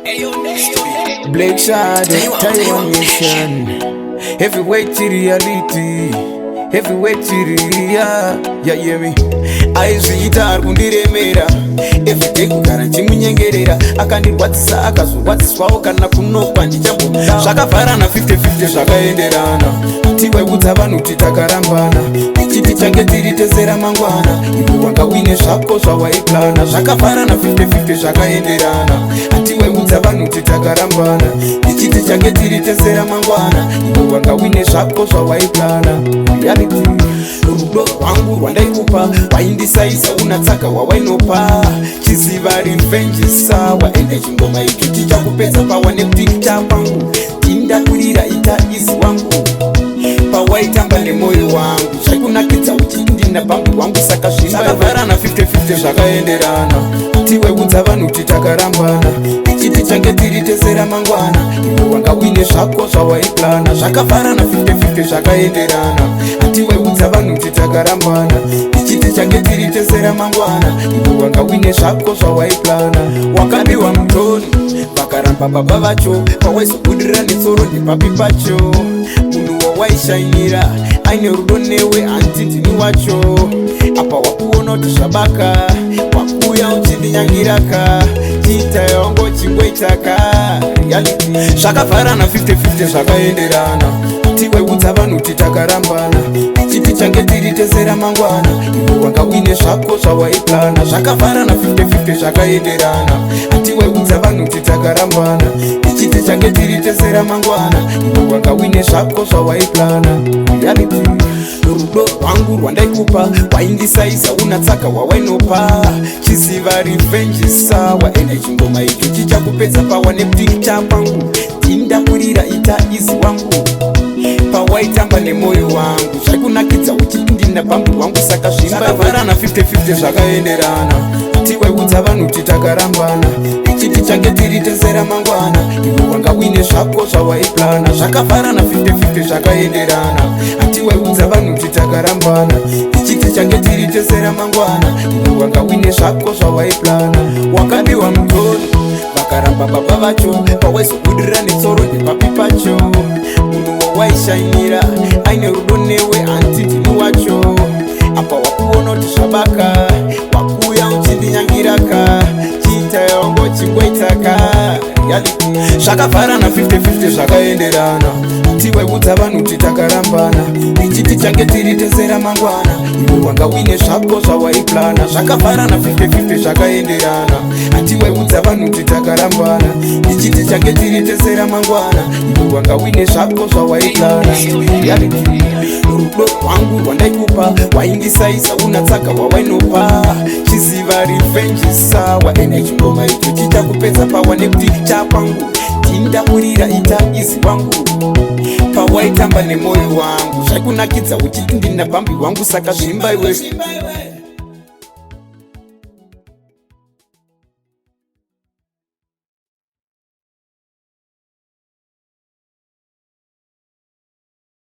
Black Shadow, Taiwan Nation. Heavyweight to reality. Heavyweight to reality. Yeah, hear me? Aizviita kundiremera everyday kugara chimunyengerera akandirwadzisa akazowadziswawo kana kunokwa ndichambomudava zvakavharana 50-50 zvakaenderana tiwaibudza vanhu kuti takarambana ichiti change tiri tesera mangwana iwe wanga uine zvako zvawaiplana zvakavharana 50-50 zvakaenderana tiwaibudza vanhu kuti takarambana ichiti change tiri tesera mangwana iwe wanga uine zvako zvawaiplana reality rudo rwangu rwandaikupa waindisaisa unatsaka wawainopa chiziva revenge sawa ende chingoma icho chichakupedza pawa nekuti chapangu tindakurira ita izi wangu pawaitamba nemoyo wangu zvakunakidza uchindina pambi wangu saka zvakavharana 50-50 zvakaenderana tiwaibudza vanhu kuti takarambana ichiti change tiri tesera mangwana iwe wanga uine zvako zvawaiplana zvakavharana 50-50 zvakaenderana tiwaibudza vanhu kuti takarambana ichiti change tiri tesera mangwana iwe wanga uine zvako zvawaiplana wakabiwa mutoni vakaramba baba vacho pawaizobudirira netsoro nepapi pacho munhu wawaishainira aine rudo newe hanti ndini wacho apa wakuona kuti zvabaka wakuya uchindinyangiraka chiita yawango chingoitaka reality zvakavharana 50-50 zvakaenderana tiwaibudza vanhu kuti takarambana ichiti change tiri tesera mangwana iwe wanga uine zvako zvawaiplana zvakavharana 50-50 zvakaenderana tiwaibudza vanhu kuti takarambana ichiti change tiri tesera mangwana iwe wanga uine zvako zvawaiplana reality rudo rwangu rwandaikupa waindisaisa unatsaka wawainopa chiziva revenge sawa ende chingoma icho chichakupedza pawa nekuti chapangu tindakurira ita izi wangu pawaitamba nemoyo wangu zvakunakidza uchindina pambi wangu saka zvakavharana 50-50 zvakaenderana tiwaibudza vanhu kuti takarambana ichiti change tiri tesera mangwana iwe wanga uine zvako zvawaiplana zvakavharana 50-50 zvakaenderana tiwaibudza vanhu kuti takarambana ichiti change tiri tesera mangwana iwe wanga uine zvako zvawaiplana wakabiwa mutoni vakaramba baba vacho pawaizobudirira netsoro nepapi pacho munhu wawaishainira aine rudo newe hanti ndini wacho apa wakuona kuti zvabaka wakuya uchindinyangiraka chiita yawango chingoitaka reality zvakavharana 50-50 zvakaenderana tiwaibudza vanhu kuti takarambana ichiti change tiri tesera mangwana iwe wanga uine zvako zvawaiplana zvakavharana 50-50 zvakaenderana tiwaibudza vanhu kuti takarambana ichiti change tiri tesera mangwana iwe wanga uine zvako zvawaiplana reality rudo rwangu rwandaikupa waindisaisa unatsaka wawainopa chiziva revenge sawa ende chingoma icho chichakupedza pawa nekuti chapangu tindakurira ita izi wangu pawaitamba nemoyo wangu zvakunakidza uchiti ndina pambi wangu saka zvimbaiwe